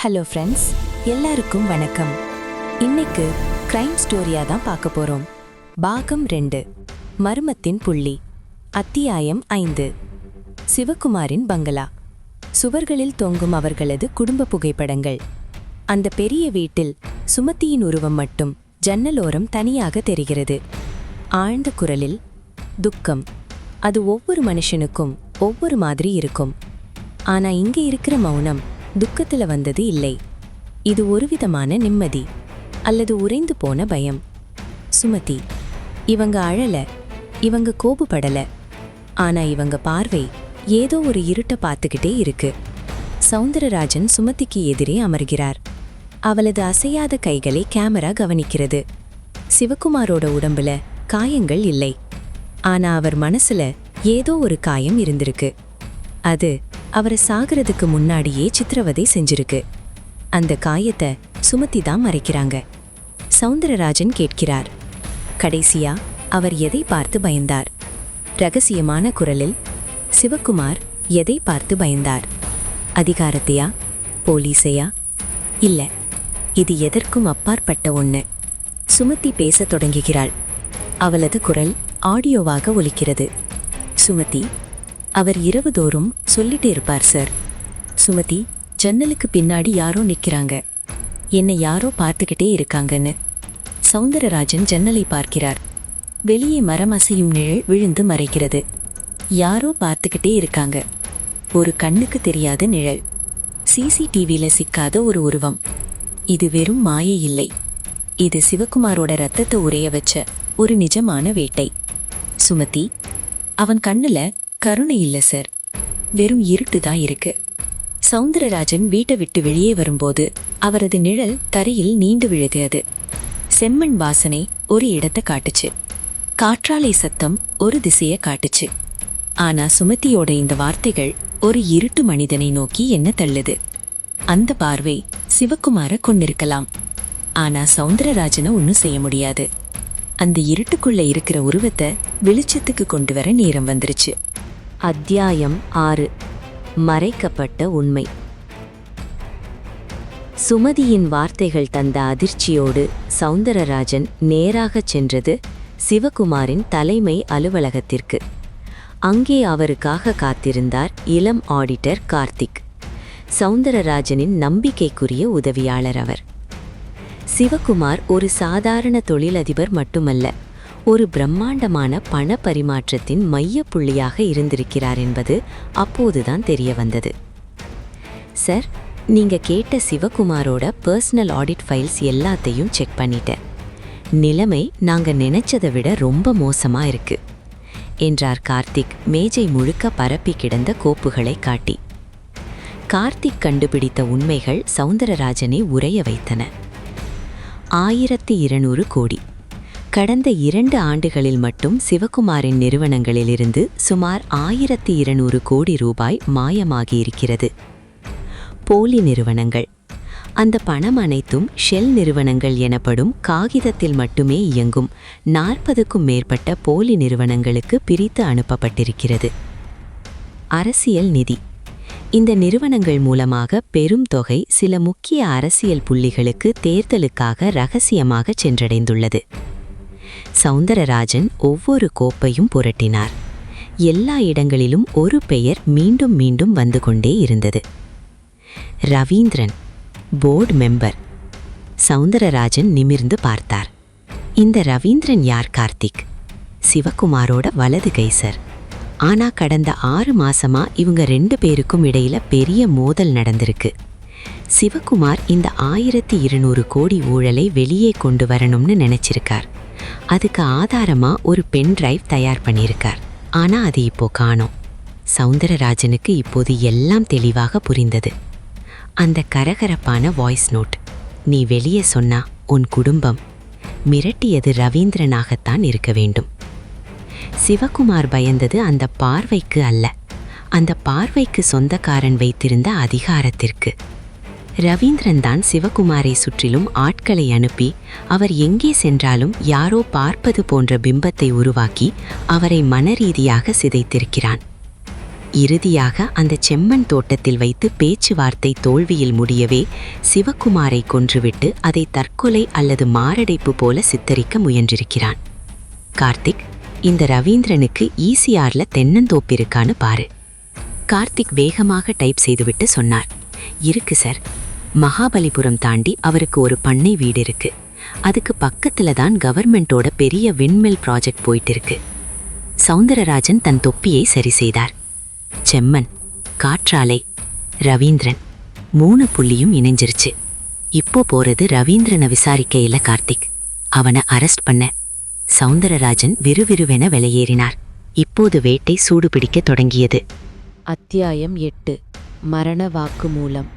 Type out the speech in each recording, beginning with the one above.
Hello friends, எல்லாருக்கும் வணக்கம். இன்னைக்கு கிரைம் ஸ்டோரியா தான் பார்க்க போறோம். பாகம் 2, மர்மத்தின் புள்ளி, அத்தியாயம் 5. சிவகுமாரின் பங்களா. சுவர்களில் தொங்கும் அவர்களது குடும்ப புகைப்படங்கள். அந்த பெரிய வீட்டில் சுமதியின் உருவம் மட்டும் ஜன்னலோரம் தனியாக தெரிகிறது. ஆழ்ந்த குரலில் துக்கம். அது ஒவ்வொரு மனுஷனுக்கும் ஒவ்வொரு மாதிரி இருக்கும். ஆனா இங்கே இருக்கிற மௌனம் துக்கத்துல வந்தது இல்லை. இது ஒருவிதமான நிம்மதி அல்லது உறைந்து போன பயம். சுமதி, இவங்க அழல, இவங்க கோபப்படல. ஆனா இவங்க பார்வை ஏதோ ஒரு இருட்ட பார்த்துக்கிட்டே இருக்கு. சௌந்தரராஜன் சுமதிக்கு எதிரே அமர்கிறார். அவளது அசையாத கைகளை கேமரா கவனிக்கிறது. சிவகுமாரோட உடம்புல காயங்கள் இல்லை. ஆனா அவர் மனசுல ஏதோ ஒரு காயம் இருந்திருக்கு. அது அவரை சாகிறதுக்கு முன்னாடியே சித்திரவதை செஞ்சிருக்கு. அந்த காயத்தை சுமதி தான் மறைக்கிறாங்க. சௌந்தரராஜன் கேட்கிறார், கடைசியா அவர் எதை பார்த்து பயந்தார்? ரகசியமான குரலில் சிவகுமார் எதை பார்த்து பயந்தார்? அதிகாரத்தையா, போலீஸையா? இல்ல, இது எதற்கும் அப்பாற்பட்ட ஒண்ணு. சுமதி பேசத் தொடங்குகிறாள். அவளது குரல் ஆடியோவாக ஒலிக்கிறது. சுமதி, அவர் இரவுதோறும் சொல்லிட்டே இருப்பார் சார். சுமதி, ஜன்னலுக்கு பின்னாடி யாரோ நிற்கிறாங்க, என்னை யாரோ பார்த்துக்கிட்டே இருக்காங்கன்னு. சௌந்தரராஜன் ஜன்னலை பார்க்கிறார். வெளியே மரம் அசையும் நிழல் விழுந்து மறைக்கிறது. யாரோ பார்த்துக்கிட்டே இருக்காங்க. ஒரு கண்ணுக்கு தெரியாத நிழல். சிசிடிவியில சிக்காத ஒரு உருவம். இது வெறும் மாயை இல்லை. இது சிவகுமாரோட ரத்தத்தை உறைய வச்ச ஒரு நிஜமான வேட்டை. சுமதி, அவன் கண்ணுல கருணை இல்ல சார், வெறும் இருட்டு தான் இருக்கு. சௌந்தரராஜன் வீட்டை விட்டு வெளியே வரும்போது அவரது நிழல் தரையில் நீண்டு விழுகிறது. செம்மண் வாசனை ஒரு இடத்தை காட்டுச்சு. காற்றாலை சத்தம் ஒரு திசையை காட்டுச்சு. ஆனா சுமதியோட இந்த வார்த்தைகள் ஒரு இருட்டு மனிதனை நோக்கி என்ன தள்ளுது. அந்த பார்வை சிவகுமார கொண்டிருக்கலாம். ஆனா சௌந்தரராஜனை ஒன்னும் செய்ய முடியாது. அந்த இருட்டுக்குள்ள இருக்கிற உருவத்தை வெளிச்சத்துக்கு கொண்டு வர நேரம் வந்துருச்சு. அத்தியாயம் 6. மறைக்கப்பட்ட உண்மை. சுமதியின் வார்த்தைகள் தந்த அதிர்ச்சியோடு சௌந்தரராஜன் நேராகச் சென்றது சிவகுமாரின் தலைமை அலுவலகத்திற்கு. அங்கே அவருக்காக காத்திருந்தார் இளம் ஆடிட்டர் கார்த்திக், சௌந்தரராஜனின் நம்பிக்கைக்குரிய உதவியாளர். அவர் சிவகுமார் ஒரு சாதாரண தொழிலதிபர் மட்டுமல்ல, ஒரு பிரம்மாண்டமான பண பரிமாற்றத்தின் மைய புள்ளியாக இருந்திருக்கிறார் என்பது அப்போதுதான் தெரிய வந்தது. சார், நீங்க கேட்ட சிவகுமாரோட பர்சனல் ஆடிட் ஃபைல்ஸ் எல்லாத்தையும் செக் பண்ணிட்டேன். நிலைமை நாங்க நினைச்சதை விட ரொம்ப மோசமா இருக்கு என்றார் கார்த்திக் மேஜை முழுக்க பரப்பி கிடந்த கோப்புகளை காட்டி. கார்த்திக் கண்டுபிடித்த உண்மைகள் சௌந்தரராஜனை உறைய வைத்தன. 1200 கோடி. கடந்த 2 ஆண்டுகளில் மட்டும் சிவகுமாரின் நிறுவனங்களிலிருந்து சுமார் 1200 கோடி ரூபாய் மாயமாகியிருக்கிறது. போலி நிறுவனங்கள். அந்த பணம் அனைத்தும் ஷெல் நிறுவனங்கள் எனப்படும் காகிதத்தில் மட்டுமே இயங்கும் 40க்கும் மேற்பட்ட போலி நிறுவனங்களுக்கு பிரித்து அனுப்பப்பட்டிருக்கிறது. அரசியல் நிதி. இந்த நிறுவனங்கள் மூலமாக பெரும் தொகை சில முக்கிய அரசியல் புள்ளிகளுக்கு தேர்தலுக்காக ரகசியமாக சென்றடைந்துள்ளது. சௌந்தரராஜன் ஒவ்வொரு கோப்பையும் புரட்டினார். எல்லா இடங்களிலும் ஒரு பெயர் மீண்டும் மீண்டும் வந்து கொண்டே இருந்தது. Ravindran, board member. சௌந்தரராஜன் நிமிர்ந்து பார்த்தார். இந்த ரவீந்திரன் யார் கார்த்திக்? சிவகுமாரோட வலது கை சார். ஆனா கடந்த 6 மாசமா இவங்க 2 பேருக்கும் இடையில பெரிய மோதல் நடந்திருக்கு. சிவகுமார் இந்த 1200 கோடி ஊழலை வெளியே கொண்டு வரணும்னு நினைச்சிருக்கார். அதுக்கு ஆதாரமா ஒரு பென் டிரைவ் தயார் பண்ணியிருக்கார். ஆனா அது இப்போ காணோம். சௌந்தரராஜனுக்கு இப்போது எல்லாம் தெளிவாக புரிந்தது. அந்த கரகரப்பான வாய்ஸ் நோட், நீ வெளியே சொன்னா உன் குடும்பம், மிரட்டியது ரவீந்திரனாகத்தான் இருக்க வேண்டும். சிவகுமார் பயந்தது அந்த பார்வைக்கு அல்ல, அந்த பார்வைக்கு சொந்தக்காரன் வைத்திருந்த அதிகாரத்திற்கு. ரவீந்திரன் தான் சிவகுமாரை சுற்றிலும் ஆட்களை அனுப்பி அவர் எங்கே சென்றாலும் யாரோ பார்ப்பது போன்ற பிம்பத்தை உருவாக்கி அவரை மனரீதியாக சிதைத்திருக்கிறான். இறுதியாக அந்த செம்மண் தோட்டத்தில் வைத்து பேச்சுவார்த்தை தோல்வியில் முடியவே சிவகுமாரை கொன்றுவிட்டு அதை தற்கொலை அல்லது மாரடைப்பு போல சித்தரிக்க முயன்றிருக்கிறான். கார்த்திக், இந்த ரவீந்திரனுக்கு ஈசிஆர்ல தென்னந்தோப்பு இருக்கான்னு பாரு. கார்த்திக் வேகமாக டைப் செய்துவிட்டு சொன்னார். இருக்கு சார். மகாபலிபுரம் தாண்டி அவருக்கு ஒரு பண்ணை வீடு இருக்கு. அதுக்கு பக்கத்துல தான் கவர்மெண்டோட பெரிய விண்மில் ப்ராஜெக்ட் போயிட்டு இருக்கு. சௌந்தரராஜன் தன் தொப்பியை சரி செய்தார். செம்மன், காற்றாலை, ரவீந்திரன் 3 புள்ளியும் இணைஞ்சிருச்சு. இப்போ போறது ரவீந்திரனை விசாரிக்க இல்ல கார்த்திக், அவனை அரெஸ்ட் பண்ண. சௌந்தரராஜன் விறுவிறுவென வெளியேறினார். இப்போது வேட்டை சூடுபிடிக்க தொடங்கியது. அத்தியாயம் 8. மரண வாக்குமூலம்.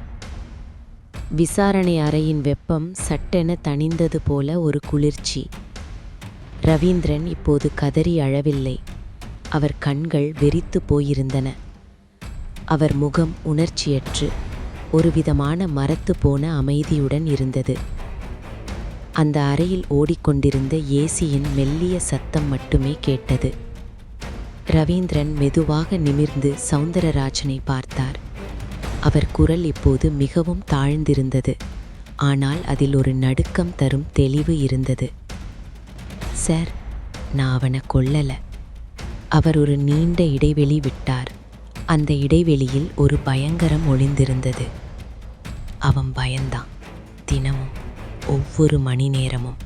விசாரணை அறையின் வெப்பம் சட்டென தணிந்தது போல ஒரு குளிர்ச்சி. ரவீந்திரன் இப்போது கதறி அழவில்லை. அவர் கண்கள் வெறித்து போயிருந்தன. அவர் முகம் உணர்ச்சியற்று ஒருவிதமான மரத்து போன அமைதியுடன் இருந்தது. அந்த அறையில் ஓடிக்கொண்டிருந்த ஏசியின் மெல்லிய சத்தம் மட்டுமே கேட்டது. ரவீந்திரன் மெதுவாக நிமிர்ந்து சௌந்தரராஜனை பார்த்தார். அவர் குரல் இப்போது மிகவும் தாழ்ந்திருந்தது. ஆனால் அதில் ஒரு நடுக்கம் தரும் தெளிவு இருந்தது. சார், நான் அவனை கொல்லல. அவர் ஒரு நீண்ட இடைவெளி விட்டார். அந்த இடைவெளியில் ஒரு பயங்கரம் ஒளிந்திருந்தது. அவன் பயந்தான், தினமும், ஒவ்வொரு மணி நேரமும்.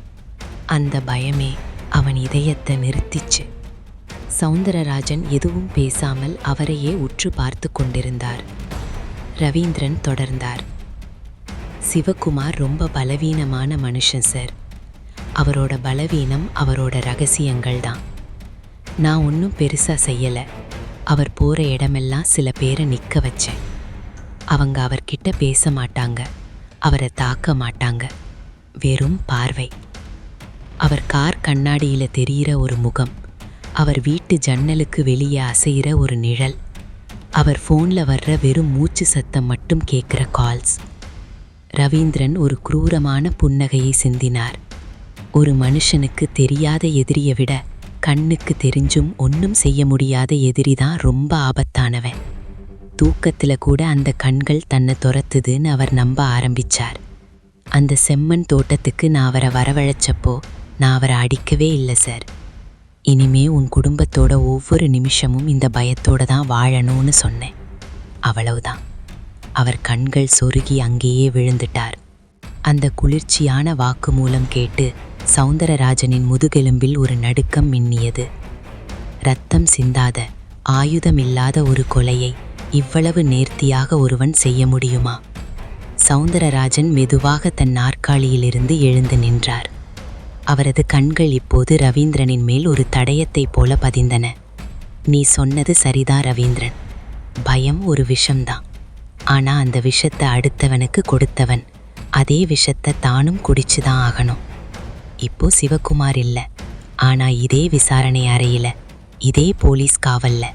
அந்த பயமே அவன் இதயத்தை நிறுத்திச்சு. சௌந்தரராஜன் எதுவும் பேசாமல் அவரையே உற்று பார்த்து கொண்டிருந்தார். ரவீந்திரன் தொடர்ந்தார். சிவகுமார் ரொம்ப பலவீனமான மனுஷன் சார். அவரோட பலவீனம் அவரோட ரகசியங்கள் தான். நான் ஒன்றும் பெருசா செய்யல. அவர் போற இடமெல்லாம் சில பேரை நிற்க வச்சேன். அவங்க அவர்கிட்ட பேச மாட்டாங்க, அவரை தாக்க மாட்டாங்க. வெறும் பார்வை. அவர் கார் கண்ணாடியில தெரிகிற ஒரு முகம், அவர் வீட்டு ஜன்னலுக்கு வெளியே அசைகிற ஒரு நிழல், அவர் ஃபோன்ல வர்ற வெறும் மூச்சு சத்தம் மட்டும் கேட்குற கால்ஸ். ரவீந்திரன் ஒரு குரூரமான புன்னகையை சிந்தினார். ஒரு மனுஷனுக்கு தெரியாத எதிரியை விட கண்ணுக்கு தெரிஞ்சும் ஒன்றும் செய்ய முடியாத எதிரிதான் ரொம்ப ஆபத்தானவன். தூக்கத்தில் கூட அந்த கண்கள் தன்னை துரத்துதுன்னு அவர் நம்ப ஆரம்பிச்சார். அந்த செம்மண் தோட்டத்துக்கு நான் அவரை வரவழைச்சப்போ நான் அவரை அடிக்கவே இல்லை சார். இனிமே உன் குடும்பத்தோட ஒவ்வொரு நிமிஷமும் இந்த பயத்தோட தான் வாழணும்னு சொன்னேன். அவ்வளவுதான். அவர் கண்கள் சொருகி அங்கேயே விழுந்துட்டார். அந்த குளிர்ச்சியான வாக்குமூலம் கேட்டு சௌந்தரராஜனின் முதுகெலும்பில் ஒரு நடுக்கம் மின்னியது. இரத்தம் சிந்தாத, ஆயுதமில்லாத ஒரு கொலையை இவ்வளவு நேர்த்தியாக ஒருவன் செய்ய முடியுமா? சௌந்தரராஜன் மெதுவாக தன் நாற்காலியிலிருந்து எழுந்து நின்றார். அவரது கண்கள் இப்போது ரவீந்திரனின் மேல் ஒரு தடயத்தைப் போல பதிந்தன. நீ சொன்னது சரிதான் ரவீந்திரன். பயம் ஒரு விஷம்தான். ஆனா அந்த விஷத்தை அடுத்தவனுக்கு கொடுத்தவன் அதே விஷத்தை தானும் குடிச்சுதான் ஆகணும். இப்போ சிவகுமார் இல்ல, ஆனா இதே விசாரணை அறையில, இதே போலீஸ் காவல்ல,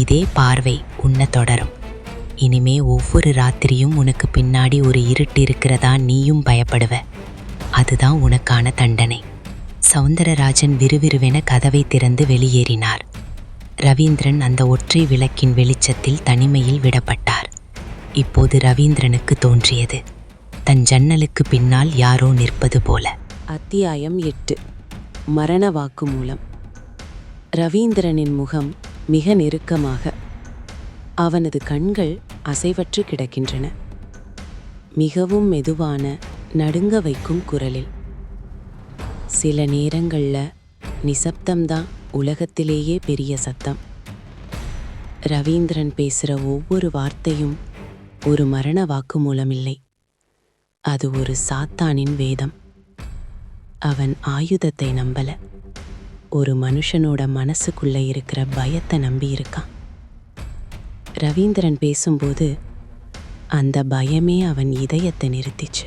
இதே பார்வை உன்னை தொடரும். இனிமே ஒவ்வொரு ராத்திரியும் உனக்கு பின்னாடி ஒரு இருட்டு இருக்கிறதா நீயும் பயப்படுவ. அதுதான் உனக்கான தண்டனை. சௌந்தரராஜன் விறுவிறுவென கதவை திறந்து வெளியேறினார். ரவீந்திரன் அந்த ஒற்றை விளக்கின் வெளிச்சத்தில் தனிமையில் விடப்பட்டார். இப்போது ரவீந்திரனுக்கு தோன்றியது, தன் ஜன்னலுக்கு பின்னால் யாரோ நிற்பது போல. அத்தியாயம் 8. மரண வாக்குமூலம். ரவீந்திரனின் முகம் மிக நெருக்கமாக, அவனது கண்கள் அசைவற்று கிடக்கின்றன. மிகவும் மெதுவான, நடுங்க வைக்கும் குரலில். சில நேரங்கள்ல நிசப்தம்தான் உலகத்திலேயே பெரிய சத்தம். ரவீந்திரன் பேசுகிற ஒவ்வொரு வார்த்தையும் ஒரு மரண வாக்குமூலம் இல்லை, அது ஒரு சாத்தானின் வேதம். அவன் ஆயுதத்தை நம்பல, ஒரு மனுஷனோட மனசுக்குள்ள இருக்கிற பயத்தை நம்பி இருக்கான். ரவீந்திரன் பேசும்போது அந்த பயமே அவன் இதயத்தை நிறுத்திச்சு.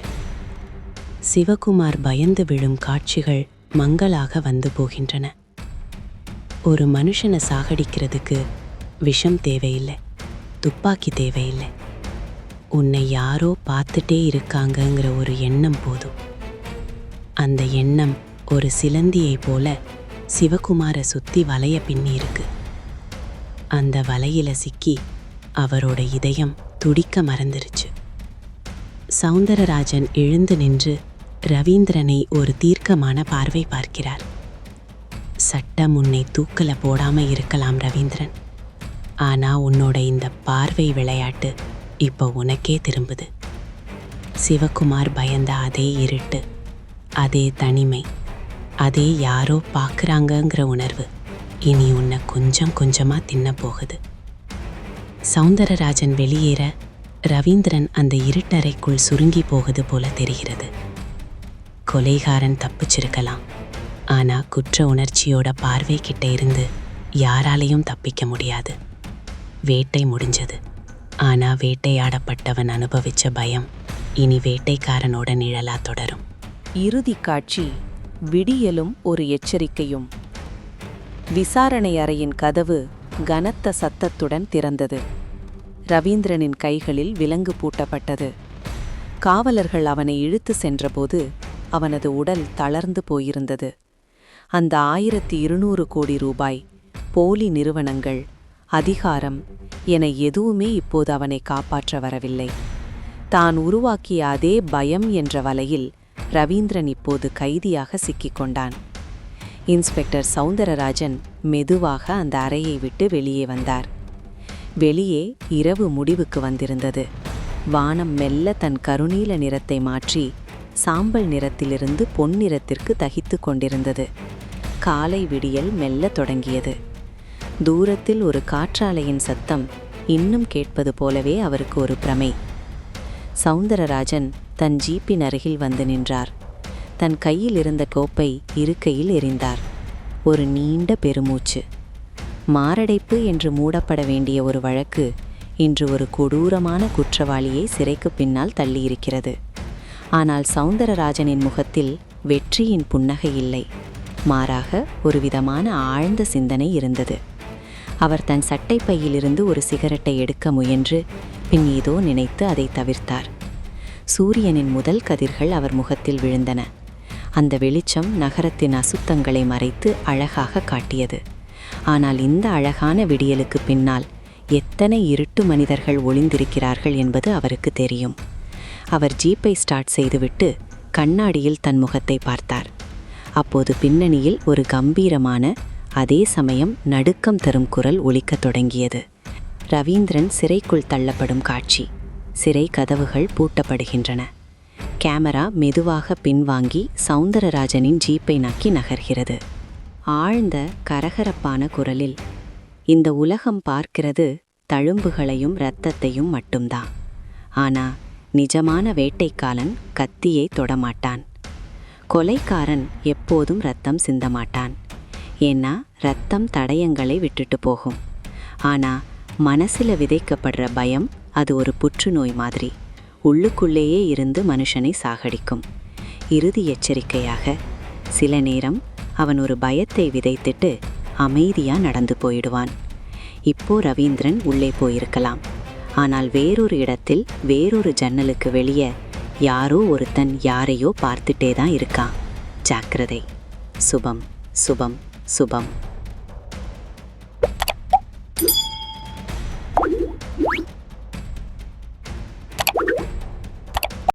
சிவகுமார் பயந்து விழும் காட்சிகள் மங்களாக வந்து போகின்றன. ஒரு மனுஷனை சாகடிக்கிறதுக்கு விஷம் தேவையில்லை, துப்பாக்கி தேவையில்லை. உன்னை யாரோ பார்த்துட்டே இருக்காங்கங்கிற ஒரு எண்ணம் போதும். அந்த எண்ணம் ஒரு சிலந்தியை போல சிவகுமாரை சுற்றி வலைய பின்னி இருக்கு. அந்த வலையில சிக்கி அவரோட இதயம் துடிக்க மறந்துருச்சு. சௌந்தரராஜன் எழுந்து நின்று ரவீந்திரனை ஒரு தீர்க்கமான பார்வை பார்க்கிறார். சட்டம் உன்னை தூக்கல போடாம இருக்கலாம் ரவீந்திரன், ஆனா உன்னோட இந்த பார்வை விளையாட்டு இப்போ உனக்கே திரும்புது. சிவகுமார் பயந்த அதே இருட்டு, அதே தனிமை, அதே யாரோ பார்க்குறாங்கங்கிற உணர்வு இனி உன்னை கொஞ்சம் கொஞ்சமாக தின்ன போகுது. சௌந்தரராஜன் வெளியேற ரவீந்திரன் அந்த இருட்டறைக்குள் சுருங்கி போகுது போல தெரிகிறது. கொலைகாரன் தப்பிச்சிருக்கலாம், ஆனால் குற்ற உணர்ச்சியோட பார்வை கிட்ட இருந்து யாராலையும் தப்பிக்க முடியாது. வேட்டை முடிஞ்சது, ஆனால் வேட்டையாடப்பட்டவன் அனுபவிச்ச பயம் இனி வேட்டைக்காரனோட நிழலா தொடரும். இறுதி காட்சி விடியலும் ஒரு எச்சரிக்கையும். விசாரணை அறையின் கதவு கனத்த சத்தத்துடன் திறந்தது. ரவீந்திரனின் கைகளில் விலங்கு பூட்டப்பட்டது. காவலர்கள் அவனை இழுத்து சென்றபோது அவனது உடல் தளர்ந்து போயிருந்தது. அந்த 1200 கோடி ரூபாய், போலி நிறுவனங்கள், அதிகாரம் என எதுவுமே இப்போது அவனை காப்பாற்ற வரவில்லை. தான் உருவாக்கிய அதே பயம் என்ற வலையில் ரவீந்திரன் இப்போது கைதியாக சிக்கிக்கொண்டான். இன்ஸ்பெக்டர் சௌந்தரராஜன் மெதுவாக அந்த அறையை விட்டு வெளியே வந்தார். வெளியே இரவு முடிவுக்கு வந்திருந்தது. வானம் மெல்ல தன் கருநீல நிறத்தை மாற்றி சாம்பல் நிறத்திலிருந்து பொன்னிறத்திற்கு தகித்து கொண்டிருந்தது. காலை விடியல் மெல்ல தொடங்கியது. தூரத்தில் ஒரு காற்றாலையின் சத்தம் இன்னும் கேட்பது போலவே அவருக்கு ஒரு பிரமை. சௌந்தரராஜன் தன் ஜீப்பின் அருகில் வந்து நின்றார். தன் கையில் இருந்த கோப்பை இருக்கையில் எறிந்தார். ஒரு நீண்ட பெருமூச்சு. மாரடைப்பு என்று மூடப்பட வேண்டிய ஒரு வழக்கு இன்று ஒரு கொடூரமான குற்றவாளியை சிறைக்கு பின்னால் தள்ளியிருக்கிறது. ஆனால் சௌந்தரராஜனின் முகத்தில் வெற்றியின் புன்னகை இல்லை. மாறாக ஒரு விதமான ஆழ்ந்த சிந்தனை இருந்தது. அவர் தன் சட்டைப்பையிலிருந்து ஒரு சிகரெட்டை எடுக்க முயன்று பின் ஏதோ நினைத்து அதை தவிர்த்தார். சூரியனின் முதல் கதிர்கள் அவர் முகத்தில் விழுந்தன. அந்த வெளிச்சம் நகரத்தின் அசுத்தங்களை மறைத்து அழகாக காட்டியது. ஆனால் இந்த அழகான விடியலுக்கு பின்னால் எத்தனை இருட்டு மனிதர்கள் ஒளிந்திருக்கிறார்கள் என்பது அவருக்கு தெரியும். அவர் ஜீப்பை ஸ்டார்ட் செய்துவிட்டு கண்ணாடியில் தன் முகத்தை பார்த்தார். அப்போது பின்னணியில் ஒரு கம்பீரமான, அதே சமயம் நடுக்கம் தரும் குரல் ஒலிக்கத் தொடங்கியது. ரவீந்திரன் சிறைக்குள் தள்ளப்படும் காட்சி. சிறை கதவுகள் பூட்டப்படுகின்றன. கேமரா மெதுவாக பின்வாங்கி சௌந்தரராஜனின் ஜீப்பை நோக்கி நகர்கிறது. ஆழ்ந்த கரகரப்பான குரலில், இந்த உலகம் பார்க்கிறது தழும்புகளையும் இரத்தத்தையும் மட்டும்தான். ஆனா நிஜமான வேட்டைக்காரன் கத்தியை தொடமாட்டான். கொலைக்காரன் எப்போதும் இரத்தம் சிந்தமாட்டான். ஏன்னா இரத்தம் தடயங்களை விட்டுட்டு போகும். ஆனா மனசுல விதைக்கப்படுற பயம் அது ஒரு புற்றுநோய் மாதிரி உள்ளுக்குள்ளேயே இருந்து மனுஷனை சாகடிக்கும். இறுதி எச்சரிக்கையாக சில நேரம் அவன் ஒரு பயத்தை விதைத்துட்டு அமைதியா நடந்து போயிடுவான். இப்போ ரவீந்திரன் உள்ளே போயிருக்கலாம். ஆனால் வேறொரு இடத்தில், வேறொரு ஜன்னலுக்கு வெளியே யாரோ ஒருத்தன் யாரையோ பார்த்துட்டே தான் இருக்கான். ஜாக்கிரதை. சுபம், சுபம், சுபம்.